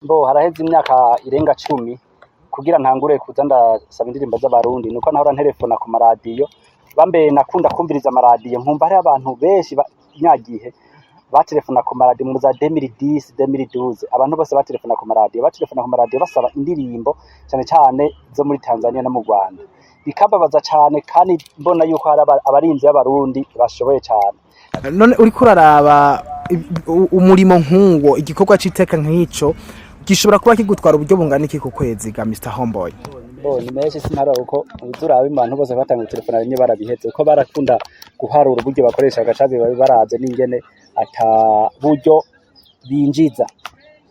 Haraheze imyaka irenga 10 kugira ntangure kuza ndasaba indirimbo z'abarundi nuko nahora nterefona ku maradiyo bambe nakunda kumviriza amaradiyo nkumva hari abantu benshi nyagihe baterefona ku maradiyo mu za 2010 2012 abantu bose baterefona ku maradiyo basaba indirimbo cyane cyane zo muri Tanzania no mu Rwanda bikababaza cyane kandi mbona yuko hari abarinzi y'abarundi bashoboye cyane. None uri kuraraba umurimo nk'uwo igikorwa c'iteka nk'ico gishobora kuba kigutwara uburyo bungana iki ku kwezi ga Mr Homeboy? Ni menshi sinara uko uzuraba abantu bose batanga telefone rimwe barabiheze uko barakunda guharura uburyo bakoresha agacabe baraze n'ingene ata buryo binjiza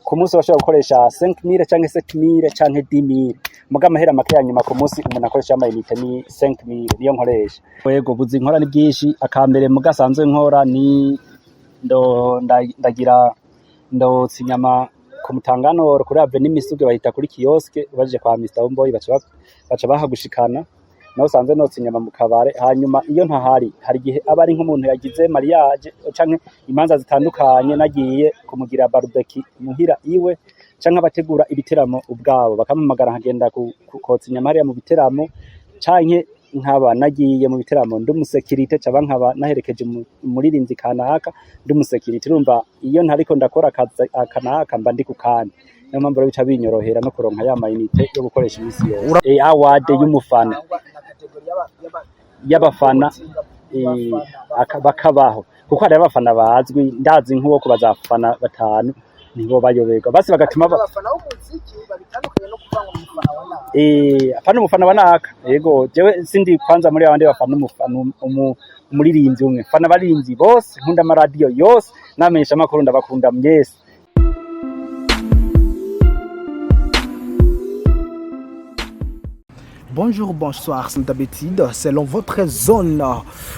ku munsi bashobora gukoresha 5000 canke 7000 canke 10000 muga amahera make ya nyuma ku munsi umuntu akoresha amayinite ni 5000 niyo nkoresha. Yego buzi nkora ni bwinshi akambere muga sanzwe nkora ni ndagira tsinyama ku Mutanganoro kuri Avenue Misuge bahita kuri kioske baje kwa Mr Homeboy baca bahagushikana naho sanze notse inyama mu kabare hanyuma iyo ntahari hari gihe abari nk'umuntu yagize mariage canke imanza zitandukanye nagiye kumugira barbecue muhira iwe canke abategura ibiteramo ubwabo bakampamagara nkagenda kukotsa inyama hariya mu biteramo canke nkaba nagiye mu biteramo ndumusekirite caba nkaba naherekeje umuririnzi kanaka ndumusekirite urumva iyo ntariko ndakora akanaka mba ndi kukandi niyo mpamvu bica binyorohera no kuronka ya mayinite yo gukoresha imisi yose. Award y'umufana y'abafana bakabaho kuko hari abafana bazwi ndazi nk'uwo kubazafana batanu nibo bayoberwa basi bagatuma abafana b'umuziki babitandukanye no kuvanga umufana wanaka afana umufana wanaka yego jewe sindi kwanza muri abandi bafana umufana umuririmbyi umwe fana barinzi bose nkunda amaradiyo yose namenyesha amakuru ndabakunda mwese. Bonjour, bonsoir, c'est d'habitude, selon votre zone.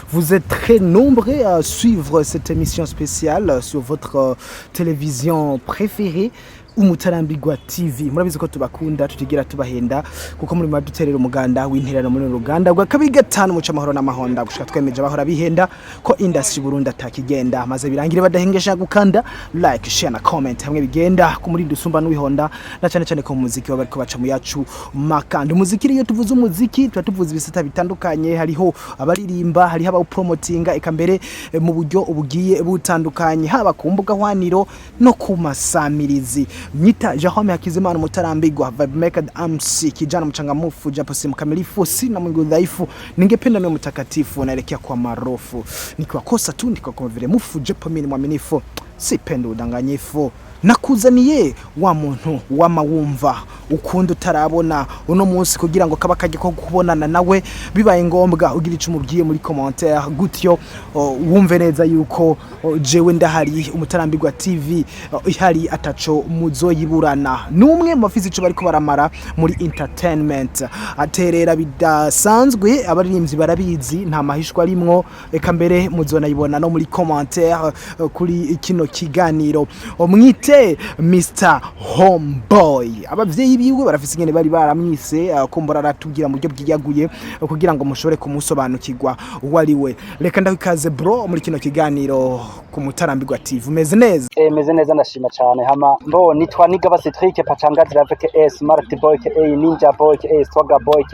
Vous êtes très nombreux à suivre cette émission spéciale sur votre télévision préférée. Umutarambirwa TV murabizi ko tubakunda tutigira tubahenda kuko muri maduterera umuganda w'interano muri Ruganda gwa kabiri gatanu muca mahoro n'amahonda gushika twemeje bahora bihenda ko industry Burundi atakigenda maze birangire badahengesha gukanda like share na comment hamwe bigenda ku muri dusumba n'wihonda na cyane cyane ko muziki bari ko baca mu yacu makanda umuziki iyo tuvuze umuziki tuvuze ibisata bitandukanye hariho abaririmba hariho aba promotinga ikambere mu buryo ubugiye butandukanye haba ku mbuga hwaniro no ku masamirizi. Nyita Jahome Hakizimana Mutarambirwa Vibe Maker MC kijana mchangamufu japo si mkamilifu sina mwingi udhaifu ningependa niwe mtakatifu naelekea kwa marofu nikiwakosa tu ndiko kama vile mufu japo mimi ni mwaminifu sipenda udanganyifu nakuzaniye wa muntu wamawumva ukundo tarabona uno munsi kugira ngo kabakaje ko kubonana nawe bibaye ngombwa ugira ico mubwiye muri commentaire gutyo wumve neza yuko jewe ndahari Umutarambirwa TV ihari ataco muzoyiburana numwe mafisi ico bariko baramara muri entertainment aterera bidasanzwe abaririmbyi barabizi nta mahishwa arimwo eka mbere muzona yibona no muri commentaire kuri kino kiganiro mwite Mr Homeboy abavyeyi biwe barafise ingene bari baramwise kumbora aratubwira mu buryo bwiyaguye kugira ngo mushobore kumusobanukirwa waliwe reka ndakaze bro muri kino kiganiro ku Mutarambirwa TV umeze neza meze neza ndashima cyane hama nitwa Nigaba Citrique Pachangazi Raveke Smart Boy Ninja Boy Swagger Boy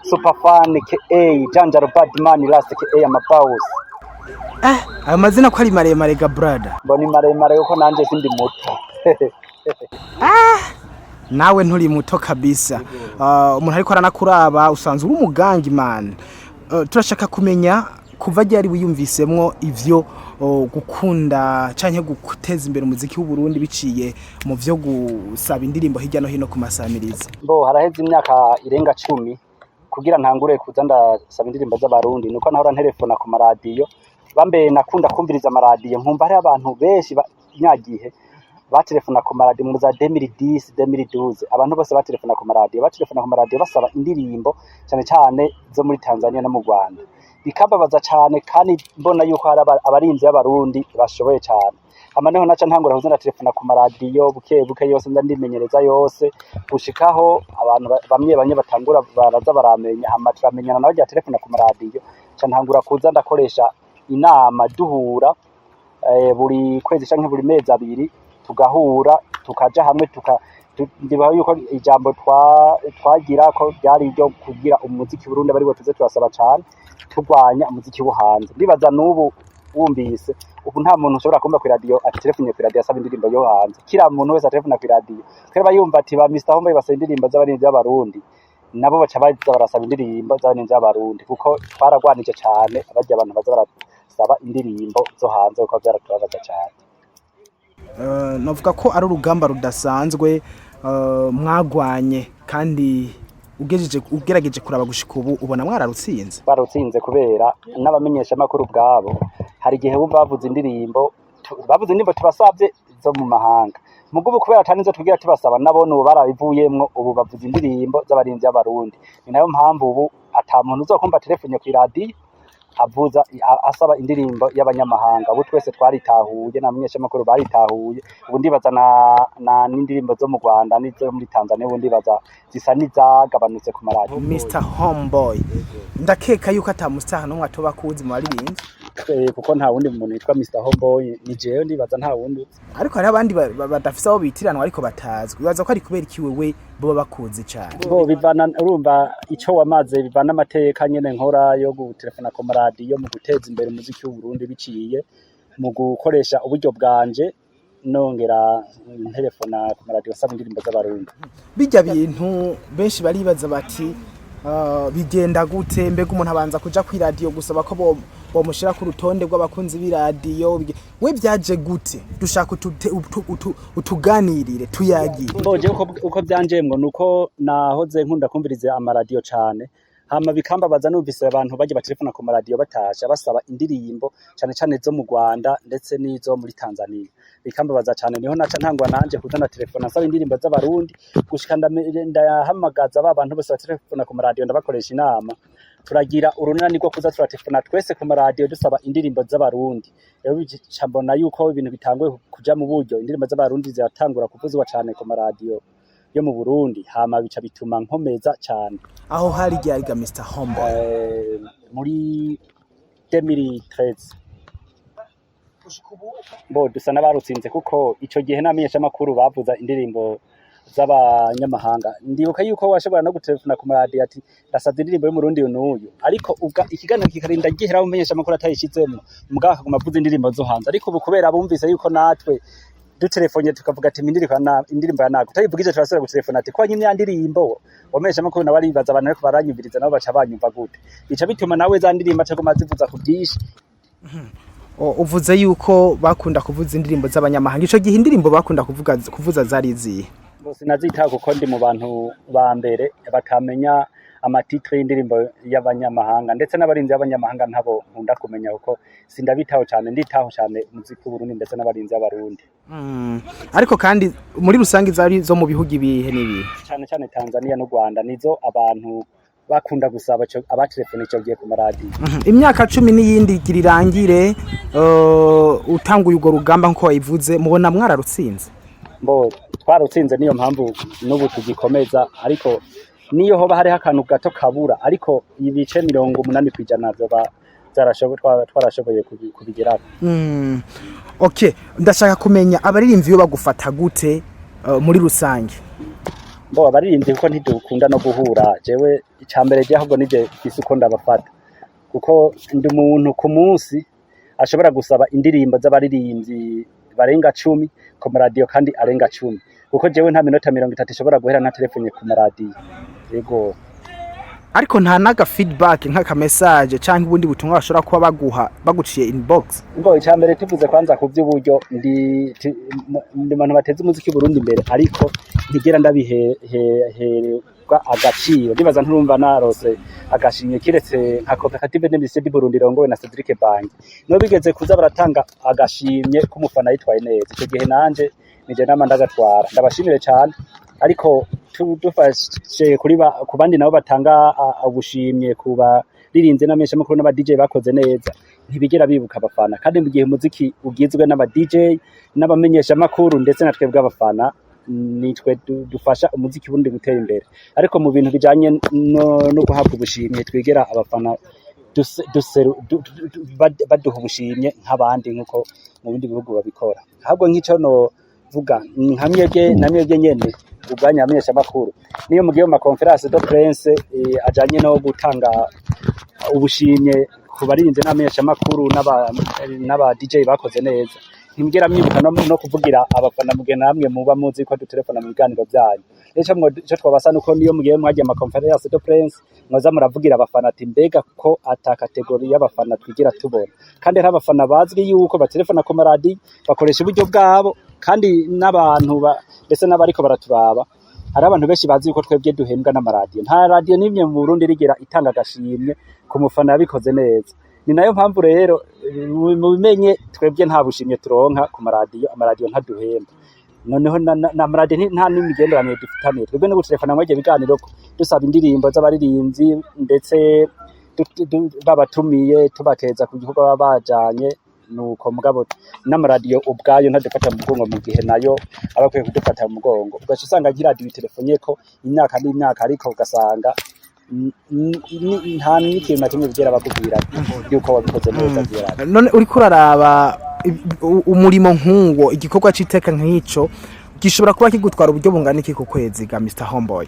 Super Fan Janjaro Badman Last Amapaus. Ayo mazina ko ari maremare ga brother ni maremare uko nanje sindi muto nawe nturi muto kabisa umuntu ariko aranakuraba usanzwe uri umugangi man turashaka kumenya kuva ryari wiyumvisemwo ivyo gukunda canke guteza imbere umuziki w'u Burundi biciye mu vyo gusaba indirimbo hirya no hino ku masamirizi. Haraheze imyaka irenga 10 kugira ntangure kuza ndasaba indirimbo z'abarundi nuko nahora nterefona ku maradiyo bambe nakunda kumviriza amaradiyo nkumva hari abantu benshi nyagihe baterefona ku maradiyo mu za 2010 2012 abantu bose baterefona ku maradiyo basaba indirimbo cyane cyane zo muri Tanzania no mu Rwanda bikababaza cyane kandi mbona yuko hari abarinzi y'abarundi bashoboye cyane amaneho naca ntangura kuza ndaterefona ku maradiyo buke yose ndandimenyereza yose gushikaho abantu bamwe batangura baraza baramenya turamenyana nawe ya telefona ku maradiyo cyane ntangura kuza ndakoresha inama duhura buri kwezi canke buri mezi abiri tugahura tukaja hamwe ndibaho yuko ijambo twagira ko byari ryo kugira umuziki Burundi bari tuze turasaba cyane turwanya umuziki wo hanze. Ndibaza n'ubu wumvise ubu nta muntu ushobora kumva ku radio ati telefone ku radio asaba indirimbo yo hanze. Kira muntu wese telefone ku radio kaba yumva ati ba Mr Homeboy basaba indirimbo z'abarinzi b'abarundi, nabo baca baza barasaba indirimbo z'abarinzi b'abarundi kuko twaragwanije cyane abajya abantu baza barasaba indirimbo zo hanze kuko byaratubabaza cyane. Navuga ko ari urugamba rudasanzwe mwagwanye kandi ugerageje kuraba gushika ubu ubona mwararutsinze. Barutsinze kubera n'abamenyesha makuru bwabo hari gihe bumva bavuze indirimbo tubasabye zo mu mahanga mugubu kubera atani zo tugira tubasaba nabo n'ubu barabivuyemwo ubu bavuze indirimbo z'abarinzi y'abarundi. Ni nayo mpamvu ubu ata muntu uzokumva telefone ku radio avuza asaba indirimbo y'abanyamahanga. Ubu twese twaritahuye n'abamenyesha makuru baritahuye. Ubu ndibaza na n'indirimbo zo mu Rwanda n'izo muri Tanzania ubu ndibaza zisa nizagabanutse ku maradiyo. Mr Homeboy ndakeka yuko atamustaha n'umwe atoba kuzi mu baririmbyi kuko nta wundi muntu witwa Mr Homeboy, ni jewe ndibaza nta wundi. Ariko hari abandi badafise aho bitiranwa ariko batazwi. Bibaza ko ari kubera iki wewe bo bakuzi cyane. Bo bivana urumva ico wamaze bivana amateka nyene nkora yo gutelefona ku maradiyo mu guteza imbere umuziki w'u Burundi biciye mu gukoresha uburyo bwanje nongera telefona ku maradiyo asaba indirimbo z'abarundi. Bijya bintu benshi baribaza bati bigenda gute mbega umuntu abanza kuja ku radio gusaba ko bomushira ku rutonde rw'abakunzi b'iradiyo we byaje gute? Dushaka utuganirire tuyagire. Boje uko byanjemwe nuko nahoze nkunda kumviriza amaradiyo cyane hama bikambabaza numvise abantu baje batelefona ku maradiyo batasha basaba indirimbo cyane zo mu Rwanda ndetse n'izo muri Tanzania. Bikambabaza cyane niho naca ntangwa nanje kuzana telefona asaba indirimbo z'abarundi gushika ndahamagaza abantu bose batelefona ku maradiyo ndabakoresha inama turagira urunani rwo kuza turatelefona twese ku maradiyo dusaba indirimbo z'abarundi. Rero bicambona yuko ibintu bitangwe kuja mu buryo indirimbo z'abarundi ziratangura kuvuzwa cyane ku maradiyo yo mu Burundi hama bica bituma nkomeza cyane. Aho hari giga Mr Homeboy muri 2013 bo dusa n'abarutsinze kuko ico gihe namenyesha makuru bavuza indirimbo z'abanyamahanga. Ndibuka yuko washobora no gutelefona ku maradiyo ati ndasabye indirimbo y'umurundi n'uyu, ariko ikiganiro kikarinda gihera umenyesha makuru atayishizemo mugaka ku mavuza indirimbo zo hanze. Ariko ubu kubera bumvise yuko natwe dutelefone tukavuga ati indirimbo ya nago utayivugije turasubira gutelefona ati kwa nyimya ndirimbo wamesha makuru na bari bibaza abantu ariko baranyumviriza nabo baca banyumva gute. Bica bituma nawe za ndirimbo acagoma zivuza ku byishi. Uvuze yuko bakunda kuvuza indirimbo z'abanyamahanga. Ico gihe indirimbo bakunda kuvuza zari izihe? Bose nazita kuko ndi mu bantu ba mbere bakamenya amatitre y'indirimbo y'abanyamahanga ndetse n'abarinzi y'abanyamahanga ntabo nkunda kumenya kuko sindabitaho cyane nditaho cyane umuziki w'u Burundi ndetse n'abarinzi y'abarundi. Ariko kandi muri rusangi zari zo mu bihugu ibihe n'ibihe cyane Tanzania n'u Rwanda nizo abantu bakunda gusaba abatelefone ico giye ku maradiyo. Imyaka 10 n'iyindi girirangire utanguye ugo rugamba nko wayivuze mubona mwararutsinze. Bo twarutsinze niyo mpamvu n'ubu tugikomeza ariko niyo hoba hari akantu gato kabura ariko ibice 80% byo twarashoboye kubigeraho. Okay, ndashaka kumenya abaririmbyi yo bagufata gute muri rusange. Bo abaririmbyi kuko ntidukunda no guhura jewe icambere je ahubwo nije isuko ndabafata kuko ndi umuntu ku munsi ashobora gusaba indirimbo z'abaririmbyi barenga 10 ku maradiyo kandi arenga 10 kuko jewe nta minota 30 ishobora guhera na telefone ku maradiyo. Yego ariko nta naga feedback nk'aka message cyangwa ubundi butumwa bashobora kuba baguciye inbox. Ngo icambere tuvuze kwanza ku by'uburyo ndi abantu bateze umuziki Burundi imbere ariko ntigera ndabiherwa agaciro. Ndibaza nturumva narose agashimye kiretse nka Cooperative d'Industrie Burundi rongowe na Cedric Bangi no bigeze kuza baratanga agashimye k'umufana yitwaye neza. Icyo gihe nanje nije nama ndagatwara ndabashimire cyane ariko dufashe ku bandi nabo batanga ubushimye kuba ririnze n'amesha makuru n'aba DJ bakoze neza ntibigera bibuka abafana kandi mu gihe umuziki ugizwe n'aba DJ n'abamenyesha makuru ndetse na twebwe abafana nitwe dufasha umuziki bundi gutera imbere. Ariko mu bintu bijanye no guhabwa ubushimye twegera abafana baduha ubushimye nk'abandi nkuko mu bindi bihugu babikora. Ahubwo nk'ico vuga nka mwebwe nyene ubwanya amenyesha makuru niyo mugiye mu conference de presse ajanye no gutanga ubushimye ku barinze n'amenyesha makuru n'aba DJ bakoze neza ntimugera mwibuka no kuvugira abafana mugena namwe muba muzi ko dutelefona mu biganiro byanyu cyo twabasa nuko niyo mugiye mwagiye ama conference de presse mwaza muravugira abafana ati mbega ko ata kategori y'abafana twigira tubona kandi hari abafana bazwi yuko batelefona ku maradi bakoresha uburyo bwabo kandi n'abantu ndetse n'abariko baraturaba hari abantu benshi bazi yuko twebwe duhembwa n'amaradiyo nta radiyo n'imwe mu Burundi rigera itanga agashimwe ku mufana yabikoze neza ni nayo mpamvu rero mubimenye twebwe nta bushimye turonka ku maradiyo amaradiyo ntaduhemba noneho na maradiyo nta n'imigenderanire dufitaniye twebwe no gutelefona mwege biganiro dusaba indirimbo z'abaririmbyi ndetse babatumiye tubakeza ku gikorwa bajanye nuko mugabo n'amaradiyo ubwayo ntadufata mu mugongo mu gihe nayo abakwiye kudufata mu mugongo ugaca usanga giradiyo telefonyeko imyaka n'imyaka ariko ugasanga nta n'ikintu na kimwe bigera bakubwira yuko wabikoze neza byera none uriko uraraba umurimo nk'uwo igikorwa c'iteka nk'ico gishobora kuba kigutwara uburyo bungana iki ku kwezi ga Mr Homeboy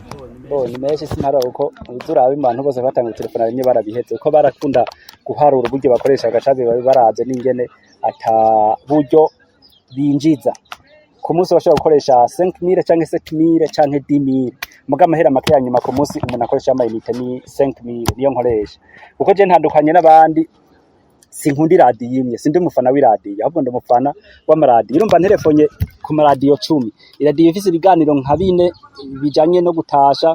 ni menshi sinara uko uzuraba abantu bose batanga telefone rimwe barabihetse uko barakunda guharura uburyo bakoresha agacabe baraze n'ingene ata buryo binjiza ku munsi bashobora gukoresha 5000 canke 7000 canke 10000 muga amahera make ya nyuma ku munsi umuntu akoresha amayinite ni 5000 niyo nkoresha kuko je ntandukanye n'abandi sinkundi radiyo imwe sindi umufana w'iradiyo ahubwo ndi umufana w'amaradiyo urumva nterefonye ku maradiyo 10 iradiyo ifise ibiganiro nka 4 bijanye no gutasha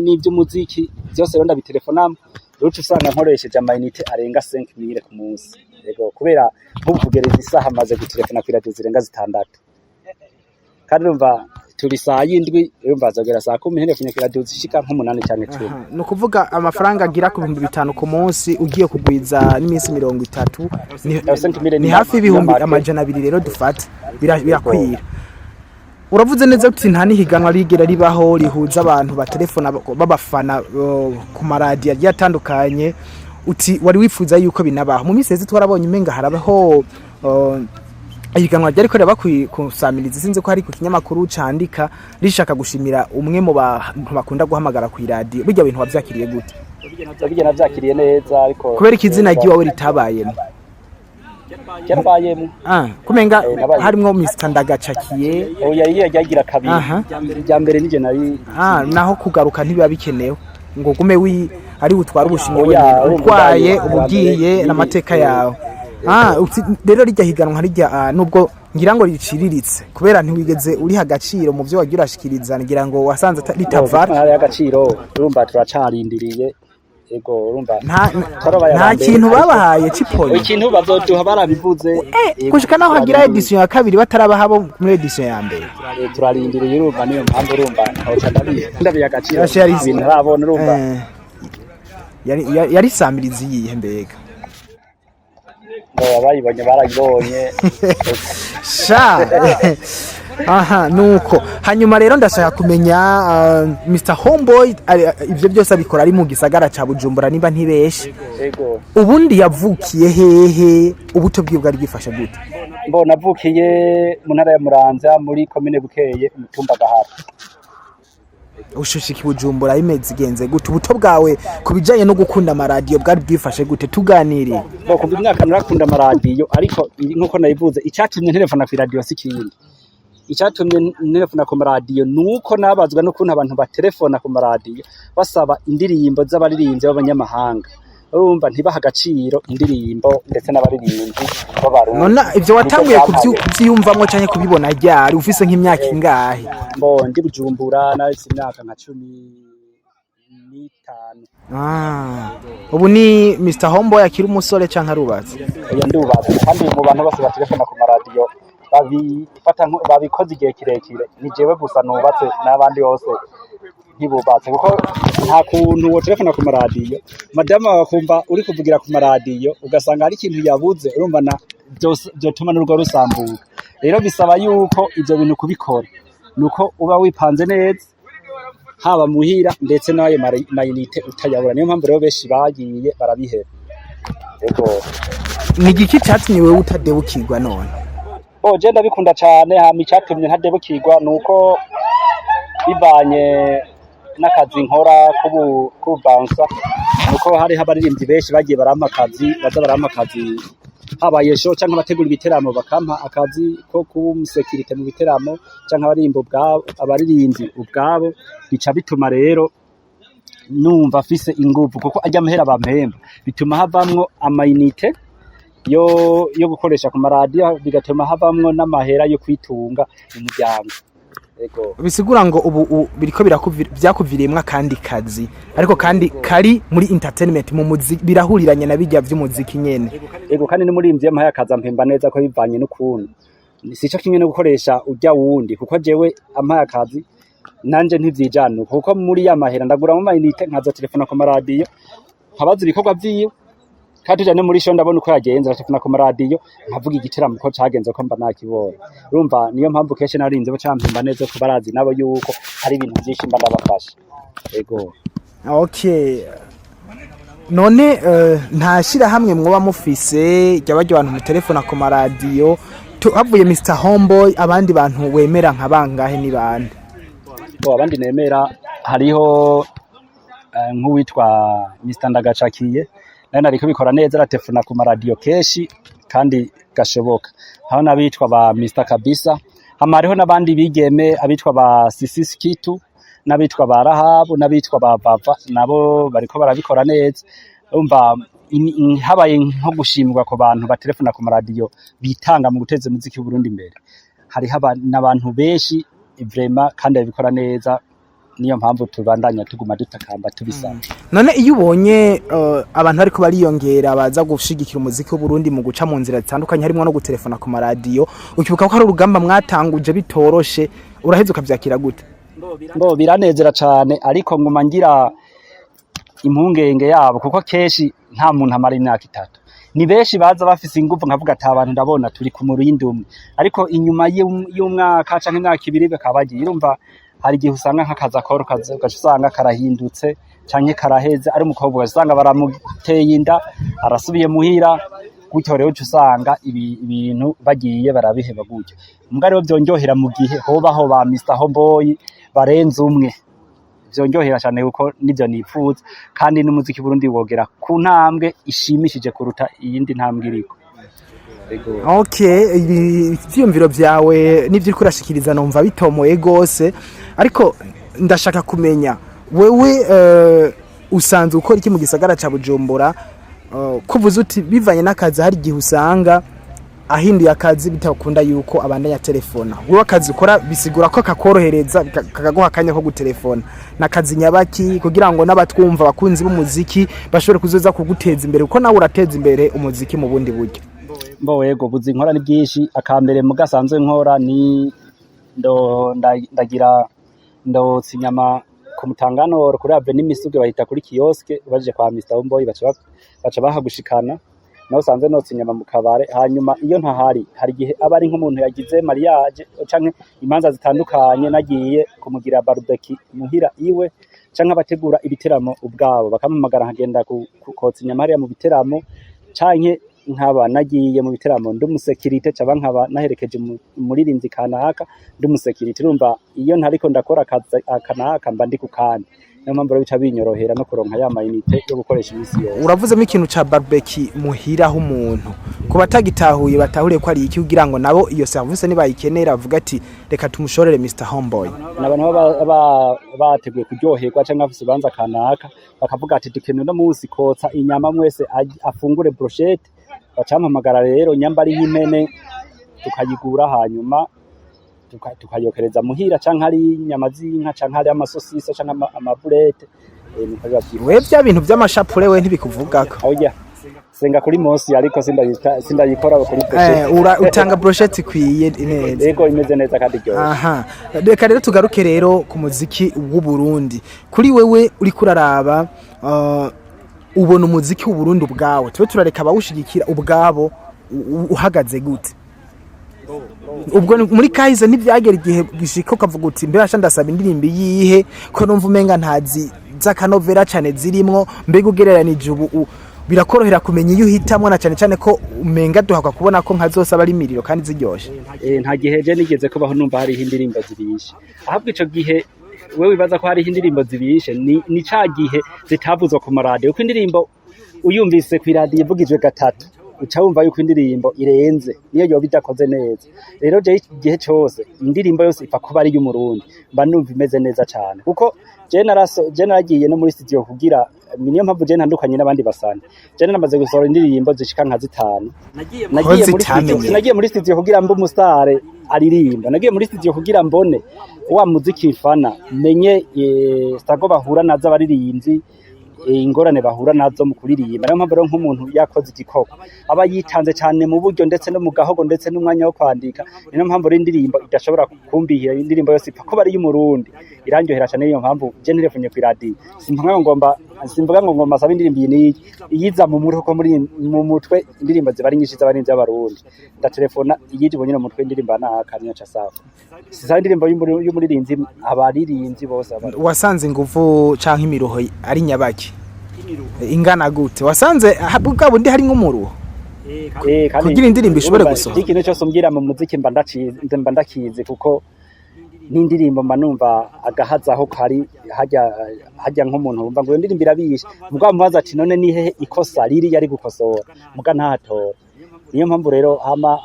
n'ivy'umuziki byose rero ndabitelefonamo rucu usanga nkoresheje amayinite arenga 5000 ku munsi yego kubera nk'ubugereza isaha maze gutelefona ku iradiyo zirenga 6 kandi urumva turi saa yindwi urumva zagera saa 10 nterefonye ku iradiyo zishika nk'8 cyane 10 no kuvuga amafaranga agira ku 500 ku munsi ugiye kugwiza n'iminsi 30 ni hafi ibihumbi amajana 2 rero dufata birakwira uravuze neza uti nta nihiganwa rigera ribaho rihuza abantu batelefona babafana ku maradiyo yatandukanye uti wari wifuza yuko binabaho mu misezi twarabonye umenga harabaho ihiganwa ryari ko bakusamiriza sinzi ko hari ku kinyamakuru candika rishaka gushimira umwe mu bantu bakunda guhamagara ku iradiyo bijya bintu wavyakiriye gute bijya navyakiriye neza ariko kubera ikizina giwawe ritabayemo cyarabayemo kumenga harimo Mr Ndagacakiye yari yagira kabiri rya mbere nije nari naho kugaruka ntibiba bikenewe ngo gume ari utwara ubushimwe utwaye ubugiye n'amateka yawe rero rijya higanwa rijya nubwo ngira ngo riciriritse kubera ntiwigeze uri hagaciro mu byo wagira urashikiriza ngira ngo wasanze ritavara hari agaciro urumva turacarindiriye ego urumva nta kintu babahaye ciponye ikintu bazoduha barabivuze kushika naho hagira edition ya kabiri batarabaha bo muri edition ya mbere turarindiriye urumva niyo mpamvu urumva aho ndabiye agaciro ibintu arabona urumva yari samirizi yihe mbega abayibonye barayibonye nuko hanyuma rero ndashaka kumenya Mr Homeboy ivyo byose abikora ari mu gisagara ca Bujumbura niba ntibeshe ubundi yavukiye hehe ubuto bwiwe bwari bwifashe gute mbona avukiye mu ntara ya Muramvya muri commune Bukeye umutumba Gahara ushushiki Bujumbura imeze igenze gute ubuto bwawe kubijanye no gukunda amaradiyo bwari bwifashe gute tuganiriye kuva imyaka narakunda amaradiyo ariko nkuko nayivuze icyatumye ntelefona ku radio sikindi icyatumye ntelefona ku maradiyo nuko nabazwa no kuntu abantu batelefona ku maradiyo basaba indirimbo z'abaririmbyi b'abanyamahanga urumva ntibaha agaciro indirimbo ndetse n'abaririmbyi b'abarundi none ivyo watanguye kuvyiyumvamwo canke kubibona ryari ufise nk'imyaka ingahe ndi Bujumbura nahise imyaka nka 15 ubu ni Mr Homeboy akiri umusore canke arubatse ndubatse kandi mu bantu bose batelefona ku maradiyo babikoze igihe kirekire ni jewe gusa nubatse n'abandi bose ntibubatse kuko nta kuntu wo telefona ku maradiyo madama bakumva uri kuvugira ku maradiyo ugasanga hari ikintu yabuze urumva na byo tuma n'urwo rusambuka rero bisaba yuko ivyo bintu kubikora nuko uba wipanze neza haba muhira ndetse nayo mayinite utayabura niyo mpamvu rero beshi bagiye barabihera ni igiki cyatumye wewe utadebukirwa none je ndabikunda cane, hama icatumye ntadebukirwa nuko bivanye n'akazi nkora k'ububansa, nuko hariho abaririmbyi benshi bagiye barampa akazi, baza barampa akazi habaye show canke abategura ibiteramo bakampa akazi ko kuba umusekirite mu biteramo canke abaririmbyi ubwabo, bica bituma rero numva afise inguvu kuko ajya amahera bampemba, bituma havamwo amayinite yo gukoresha ku maradiyo, bigatuma havamwo n'amahera yo kwitunga umuryango. Ego bisigura ngo ubu biriko byakuviriyemwo akandi kazi, ariko kandi kari muri entertainment mu muziki, birahuriranye na bijya vy'umuziki nyene. Ego kandi n'umurimvyi yamaye akazi ampemba neza ko bivanye n'ukuntu sico kimwe no gukoresha urya wundi, kuko jewe ampaye akazi nanje ntivyijana, kuko muri ya mahera ndagura mu mayinite nkaza telefona ku maradiyo nkabaza ibikorwa vyiwe, kandi tujane muri show ndabona uko yagenze, telefona ku maradiyo nkavuga igiteramo ko cagenze ko mba nakibonye. Urumva niyo mpamvu kenshi narinze bo campemba neza ko barazi nabo yuko hari ibintu vyinshi mba ndabafasha. Ego okay, none nta shirahamwe mwoba mufise ry'abaryo abantu mu telefona ku maradiyo havuye Mr Homeboy, abandi bantu wemera nka bangahe ni bande? Abandi nemera hariho nk'uwitwa Mr Ndagacakiye, nayo nariko bikora neza, aratefuna ku maradiyo kenshi kandi gashoboka. Aho nabitwa ba Mr Kabisa, hama hariho n'abandi bigeme abitwa ba Sisi Kitu, n'abitwa ba Rahabu, n'abitwa ba Bava, nabo bariko barabikora neza. Umva habaye nko gushimirwa ku bantu batelefona ku maradiyo bitanga mu guteza umuziki w'u Burundi imbere, hariho n'abantu benshi vraiment kandi babikora neza, niyo mpamvu tubandanya tuguma dutakamba tubisanga. None iyo ubonye abantu ariko bariyongera baza gushigikira umuziki w'u Burundi mu guca mu nzira zitandukanye, harimo no gutelefona ku maradiyo, ukibuka ko hari urugamba mwatanguje bitoroshe, uraheze ukavyakira gute? Biranezera cane, ariko nguma ngira impungenge yabo, kuko keshi nta muntu amara imyaka 3. Ni benshi baza bafise ingufu, nkavuga ati abantu ndabona turi ku murindi umwe, ariko inyuma y'umwaka canke imyaka 2 bakabagiye. Urumva hari igihe usanga nk'akazi akora ugasanga karahindutse canke karaheze, ari umukobwa usanga baramuteye inda arasubiye muhira, gutyo rero usanga ibintu bagiye barabiheba gutyo. Mbwa rero vyonjohera mu gihe hobaho ba Mr Homeboy barenze umwe, vyonjohera cyane kuko nivyo nipfuza, kandi n'umuziki Burundi wogera ku ntambwe ishimishije kuruta iyindi ntambwe iriko. Okay, ivyumviro vyawe nivyo uriko urashikiriza numva bitomoye gose, ariko ndashaka kumenya wewe usanzwe ukora iki mu gisagara ca Bujumbura, kuvuza uti bivanye n'akazi hari igihe usanga ahinduye akazi bitakunda yuko abandanya telefona, wewe akazi ukora bisigura ko kakorohereza kakaguha akanya ko gutelefona, nakazi nyabaki kugira ngo n'abatwumva bakunzi b'umuziki bashobore kuzoza kuguteza imbere, uko nawe urateza imbere umuziki mu bundi buryo? Yego buzi nkora ni byinshi. Akambere mu gasanzwe nkora ni ndagira sinyama ku Mutangano kuri Avenue Misuge bahita kuri kioske, baje kwa Mr Homeboy baca bahagushikana, naho sanze no sinyama mu kabare. Hanyuma iyo ntahari hari gihe abari nk'umuntu yagize mariage canke imanza zitandukanye, nagiye kumugira barbecue muhira iwe, canke abategura ibiteramo ubwabo bakampamagara nkagenda kukotsa inyama hariya mu biteramo, canke nkaba nagiye mu biteramo ndumusekirite, caba nkaba naherekeje umuririmbyi kanaka ndumusekirite. Urumva iyo ntariko ndakora kanaka mba ndi kukandi, niyo mpamvu rero bica binyorohera no kuronka ya mayinite yo gukoresha imisi yose. Uravuzemo ikintu ca barbecue muhira aho umuntu kuba tagitahuye batahuriye ko ari iki, kugira ngo nabo iyo service nibayikenera bavuga ati reka tumushorere Mr Homeboy. N'abantu bateguye kuryoherwa canke afise banza kanaka, bakavuga ati dukeneye no musi kotsa inyama mwese afungure brochette, bacampamagara rero nyambari y'impene tukayigura, hanyuma tukayokereza muhira, canke hari inyama z'inka, canke hari amasosisi, canke amabulete. Wewe bya bintu by'amashapure we ntibikuvugako? Oya, senga kuri Mosi ariko sindayikora kuri brochette. Utanga brochette ikwiye neza. Yego imeze neza kandi ryo. Aha, reka rero tugaruke rero ku muziki w'u Burundi. Kuri wewe uri kuraraba ubona umuziki w'u Burundi ubwawo, twe turareka bawushigikira ubwabo uhagaze gute? Ubwo muri kahize ntibyagera igihe gishika ukavuga uti mbe asha ndasaba indirimbo yihe ko numva umenga ntazi z'akanovera cyane zirimwo, mbega ugereranije ubu birakorohera kumenya iyo uhitamwo na cyane cyane ko umenga duhakwa kubona ko nkazosaba ari miriro kandi ziryoshe. Nta gihe je nigeze kubaho numva hari indirimbo zibishe, ahubwo ico gihe wewe wibaza ko hari indirimbo zibishe ni ca gihe zitavuzwa ku maradiyo, kuko indirimbo uyumvise ku iradiyo ivugijwe gatatu uca wumva yuko indirimbo irenze niyo yoba idakoze neza. Rero je igihe cyose indirimbo yose ipfa kuba ari y'umurundi mba numva imeze neza cyane, kuko je naragiye no muri studio kugira niyo mpamvu je ntandukanye n'abandi basani. Je namaze gusohora indirimbo zishika nka 5. Nagiye muri studio kugira mbe umusare aririmba, nagiye muri studio kugira mbone wa muziki mfana menye stago bahura nazo abaririmbyi, ingorane bahura nazo mu kuririmba. Niyo mpamvu rero nk'umuntu yakoze igikoko aba yitanze cyane mu buryo ndetse no mu gahogo ndetse n'umwanya wo kwandika. Niyo mpamvu rero indirimbo idashobora kumbihira, indirimbo yose ipfa kuba ari y'umurundi irandyohera cyane. Niyo mpamvu je ntirefunye ku radio, simvuga ngo ngomba saba indirimbo iyiza mu mutwe, ko mu mutwe indirimbo ziba ari nyinshi z'abarinzi b'abarundi. Ndatelefona iyije bonyine mu mutwe indirimbo nakanya cha safa, sisa indirimbo y'umuririnzi abaririnzi bose. Wasanze inguvu canke imiroho ari nyabaki ingana gute? Wasanze bwa bundi hari nk'umuruho kugira indirimbo ishobore gusohoka? Ikintu cyose umbwira mu muziki mba ndakizi, kuko n'indirimbo mba numva agahazaho kari hajya nk'umuntu wumva ngo iyo ndirimbo irabishe, mugabo mubaza ati none ni hehe ikosa riri yari gukosora, muga ntahatora. Niyo mpamvu rero hama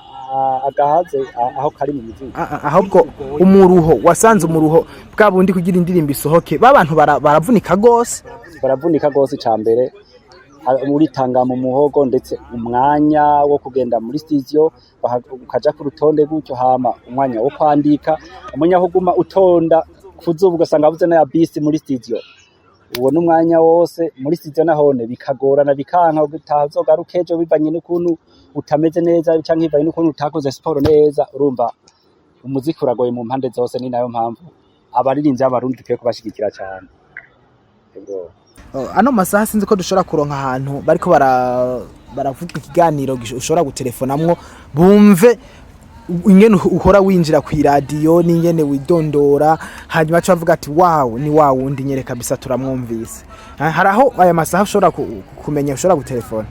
agahaze aho kari mu muziki. Ahubwo umuruho, wasanze umuruho bwa bundi kugira indirimbo isohoke babantu baravunika gose? Baravunika gose cyambere uritanga mu muhogo, ndetse umwanya wo kugenda muri studio ukaja ku rutonde gutyo, hama umwanya wo kwandika, umwanya wo guma utonda kuzuba ugasanga avuze na ya bisi muri studio. Uwo n'umwanya wose muri studio nahone bikagorana bikanka utazogaruka ejo bivanye n'ukuntu utameze neza canke bivanye n'ukuntu utakoze siporo neza. Urumva umuziki uragoye mu mpande zose, ni nayo mpamvu abaririnzi b'abarundi dukwiye kubashigikira cyane. Ano masaha sinzi ko dushobora kuronka ahantu bariko baravuga ikiganiro ushobora gutelefonamwo bumve ingene uhora winjira ku radio n'ingene widondora, hanyuma cyo bavuga ati wow ni wow undi nyere kabisa turamwumvise. Haraho aya masaha ushobora kumenya ushobora gutelefona?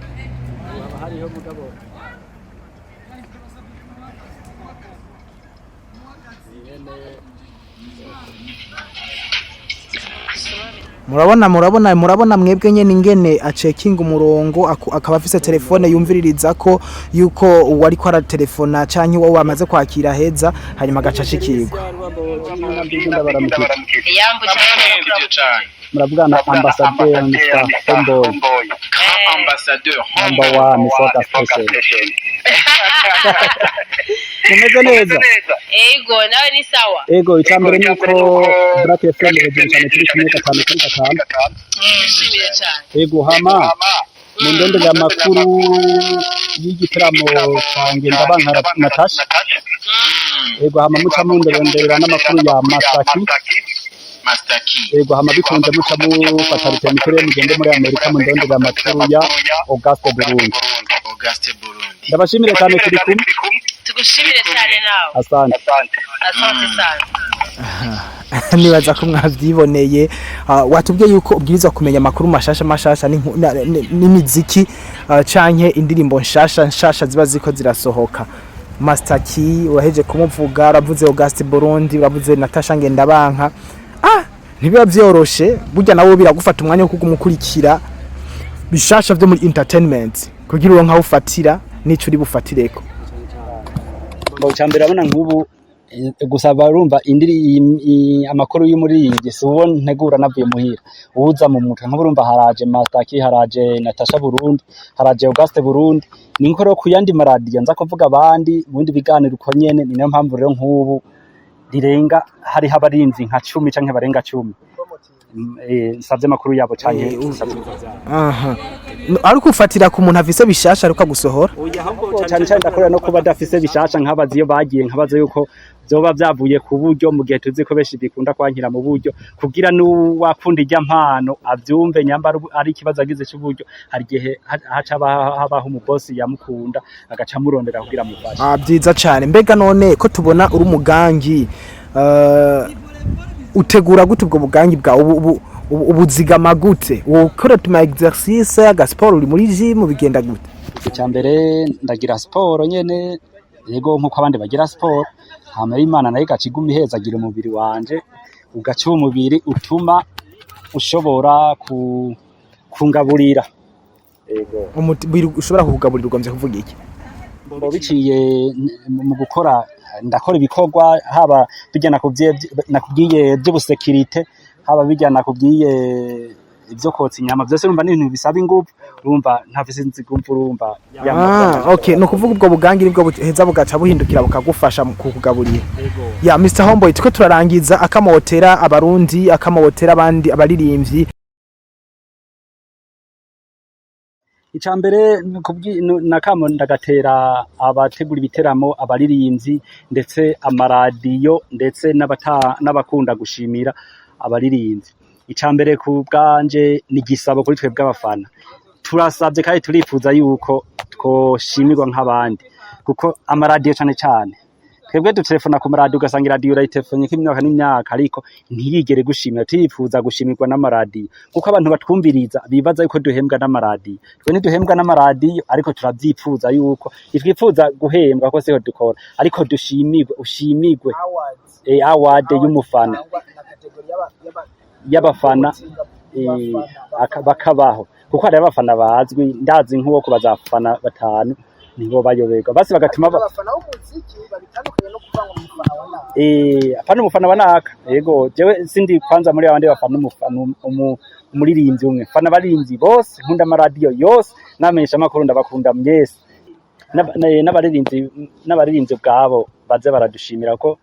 Murabona mwebwe nyene ingene acekinga umurongo akaba afise telefone yumviririza ko yuko wari ko aratelefona canke wowe wamaze kwakira heza, hanyuma agacashikirwa. Muravugana ambassadeur Mr. Homeboy, ambassadeur number 1 Mr. Station. Nimeze neza? Ego nawe ni sawa. Ego icambere nuko Black FM hejuru cyane kuri 5 Nishimiye cyane. Ego hama mu ndonde ya makuru y'igitaramo cyange ndabankara Natasha. Ego hama muca mu ndonderera n'amakuru ya Mastaki. Ego hama bikunze muca mu fatarite mikere mugende muri Amerika mu ndonde ya makuru ya Auguste Burundi. Ndabashimire cyane kuri kumwe. Tugushimire cyane nawe. Asante sana. Nibaza ko mwavyiboneye. Watubwiye yuko ubwirizwa kumenya amakuru mashasha n'imiziki canke indirimbo nshasha ziba ziko zirasohoka. Mastaki waheje kumuvuga, uravuze Auguste Burundi, uravuze Natasha Ngendabanka. Ntibiba vyoroshe burya nawo biragufata umwanya wo kugumukurikira bishasha byo muri entertainment kugira uwo nka ufatira nico uri bufatireko. Ngo cyambere abona nk'ubu gusa barumva amakuru y'umuri yigese ubo ntegura navuye muhira ubuza mu mutwe nk'urumva haraje Mastaki, haraje Natasha Burundi, haraje Auguste Burundi, ninkoro kuyandi maradiyo nza kuvuga abandi mundi biganira uko nyene. Niyo mpamvu rero nk'ubu rirenga hari habarinzi nka 10 canke barenga 10 nsavye makuru yabo canke ariko ufatira ku muntu afise bishasha aruka gusohora. Cyane ndakorera no kuba dafise bishasha nk'abazi iyo bagiye nkabazo yuko byoba byavuye ku buryo mu gihe tuzi ko beshi bikunda kwankira mu buryo kugira n'uwakunda ijya mpano avyumve nyamba ari ikibazo agize cy'uburyo hari gihe haca habaho umubosi yamukunda agaca murondera kugira mufashe. Byiza cyane. Mbega none ko tubona uri umugangi utegura gute ubwo bugangi bwa ubuzigama gute ukora tuma exercice agasport uri muri gym bigenda gute icyambere ndagira sport nyene yego nkuko abandi bagira sport hama Imana nayo gaciguma ihezagira umubiri wanje ugaca umubiri utuma ushobora kungaburira yego umubiri ushobora kugaburira ugomvye kuvuga iki bo biciye mu gukora ndakora ibikorwa haba bijyana nakubwiye by'ubusekirite haba bijyana kubwiye ibyo kotsa inyama byose urumva n'ibintu bisaba ingufu urumva ntafise inzigumfu urumva okay no kuvuga ubwo bugangi nibwo heza bugaca buhindukira bukagufasha kukugaburira ya Mr Homeboy twe turarangiza akamotera abarundi akamotera abandi abaririmbyi icambere nakamo ndagatera abategura ibiteramo abaririmbyi ndetse amaradiyo ndetse n'abakunda gushimira abaririmbyi icambere ku bwanje ni gisabo kuri twebwe abafana turasabye kandi turifuza yuko twoshimirwa nk'abandi kuko amaradiyo cyane twebwe dutelefona ku maradiyo ugasanga iradiyo urayitelefone nk'imyaka n'imyaka ariko ntiyigere gushimira turifuza gushimirwa n'amaradiyo kuko abantu batwumviriza bibaza yuko duhembwa n'amaradiyo twe ntiduhembwa n'amaradiyo ariko turavyifuza yuko twifuza guhembwa ko seho dukora ariko ushimirwe award y'umufana y'abafana bakabaho kuko hari abafana bazwi ndazi nk'uwo kubazafana batanu nibo bayoberwa basi bagatuma abafana b'umuziki babitandukanye no kuvanga umufana wa naka afana umufana wa naka yego jewe sindi kwanza muri abandi bafana umufana umuririmbyi umwe fana abaririmbyi bose nkunda amaradiyo yose namenyesha amakuru ndabakunda mwese n'abaririmbyi bwabo baze baradushimira ko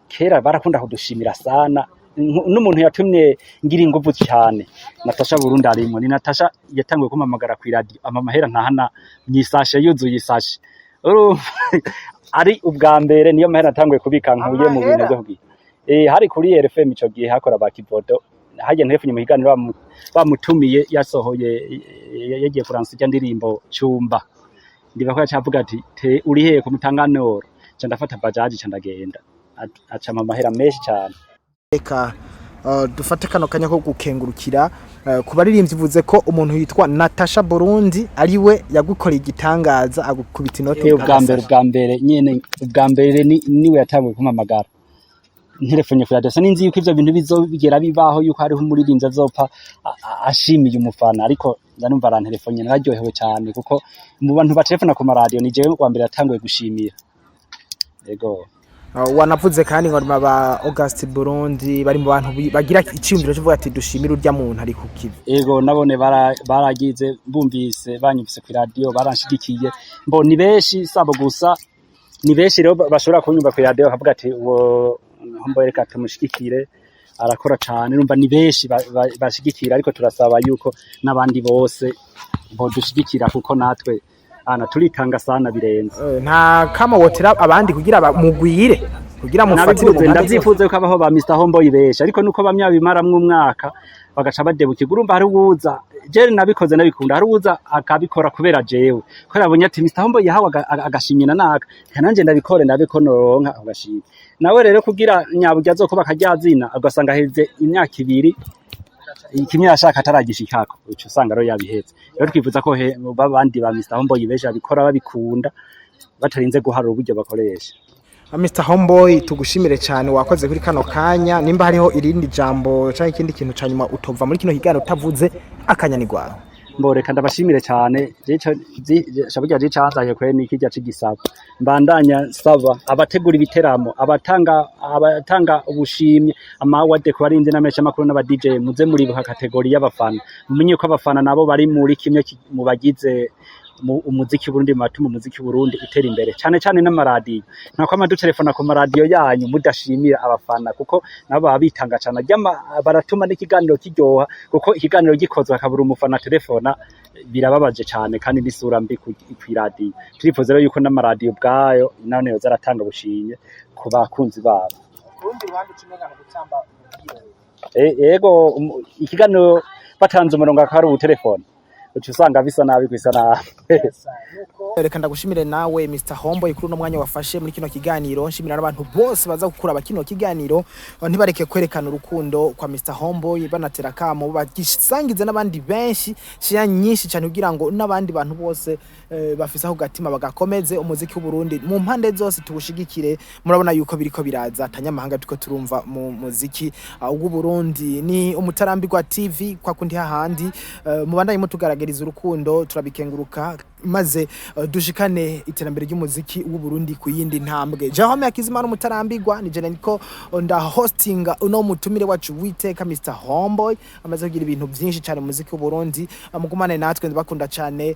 kera barakunda kudushimira sana n'umuntu yatumye ngira ingufu cyane Natasha Burundi arimo ni Natasha yatanguye kumamagara ku radio amahera ntahana myisashe yuzuye isashe ari ubwa mbere niyo mahera natanguye kubika nkuye mu bintu byo kugira hari kuri RFM ico gihe hakora bakivodo haje ntefunye mu higaniro bamutumiye yasohoye yagiye kuransa ijya ndirimbo cyumba ndiba ko yacavuga ati te uri he ku mutanganoro ca ndafata bajaji ca ndagenda aca amahera menshi cyane Eka dufate kano kanya ko gukengurukira ku baririmbyi vuze ko umuntu yitwa Natasha Burundi ariwe yagukoreye igitangaza agukubita inote ubwa mbere nyene ubwa mbere niwe yatanguye kumamagara ntelefone ku radio ninzi yuko ivyo bintu bizobigera bibaho yuko hariho umuririmbyi azopfa ashimiye umufana ariko ndanumva arantelefone nararyohewe cyane kuko mu bantu batelefona ku radio ni jewe kwa mbere yatanguye gushimira yego wanavuze kandi ngo ba August Burundi bari mu bantu bagira icyumviro cyo vuga ati dushimira urya muntu ari kukiva yego nabone baragize bumvise banyumvise ku radio baranshigikiye mbo ni beshi sabo gusa ni beshi rero bashobora kunyumva ku radio akavuga ati Homeboy reka tumushigikire arakora cyane numva ni beshi bashigikira ariko turasaba yuko nabandi bose bo dushigikira kuko natwe turitanga sana birenze nta kama wotera abandi kugira mugwire kugira mufatire mu ndavyifuza ko abaho ba Mr Homeboy besha ariko nuko bamyabimaramwe umwaka bagaca badebukirwa urumva hari uwuza je nabikoze nabikunda hari uwuza akabikora kubera jewe ko yabonye ati Mr Homeboy yahawe agashimyina naka kananje ndabikore ndabiko noronka agashimye nawe rero kugira nyaburya azokuba akaryazina agasanga heze imyaka 2 ikimya ashaka ataragishikako uco usanga ro yabihetse rero twifuza ko babandi ba Mr Homeboy besha bikora babikunda batarinze guharura uburyo bakoresha Mr Homeboy tugushimire cyane wakoze kuri kano kanya nimba hariho irindi jambo cyangwa ikindi kintu cyanyuma utova muri kino higano utavuze akanya ni gwaho mboreka ndabashimire cyane shaburya je canzaye kwe nikijya cigisaba mbandanya saba abategura ibiteramo abatanga ubushimye amawade ku barinze n'amesha makuru n'aba DJ muze muri buka kategori y'abafana mumenye ko abafana nabo bari muri kimwe mu bagize umuziki Burundi matuma umuziki Burundi utera imbere cyane cyane n'amaradiyo ntako amadutelefona ku maradiyo yanyu mudashimira abafana kuko nabo babitanga cyane baratuma n'ikiganiro kiryoha kuko ikiganiro gikozwe akabura umufana telefona birababaje cyane kandi n'isura mbi ku iradiyo turifuza rero yuko n'amaradiyo bwayo none yoza aratanga bushinye ku bakunzi babo kurundi ruhande kimengana gutamba yego ikiganiro batanze umurongo akari ubu telefone uca usanga bisa nabi kwisa nabi. Reka ndagushimire nawe Mr Homeboy kuri no mwanya wafashe muri kino kiganiro. Nshimira n'abantu bose baza gukura kino kiganiro, ntibareke kwerekana urukundo kwa Mr Homeboy, banatera kamo bagisangize n'abandi benshi shiya nyinshi cyane kugira ngo n'abandi bantu bose bafise aho gatima bagakomeze umuziki w'u Burundi mu mpande zose tubushigikire. Murabona yuko biriko biraza tanyamahanga tuko turumva mu muziki w'u Burundi. Ni Umutarambirwa TV kwa kundi hahandi mubandanye mutugaragariza urukundo, turabikenguruka maze dushikane iterambere ry'umuziki w'u Burundi ku yindi ntambwe. Jahome Hakizimana Umutarambirwa ni jene niko nda hostinga uno mutumire wacu witeka Mr Homeboy, amaze kugira ibintu byinshi cyane mu muziki w'u Burundi. Mugumane natwe ndabakunda cyane.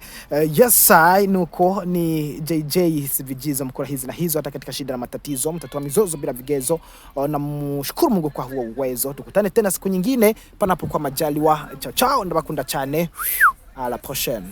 Yes I nuko ni JJ Sivijiza mkura hizi na hizo hata katika shida na matatizo, mtatua mizozo bila vigezo. Na mshukuru Mungu kwa huo uwezo. Tukutane tena siku nyingine panapo kwa majaliwa. Chao chao, ndabakunda cyane. À la prochaine.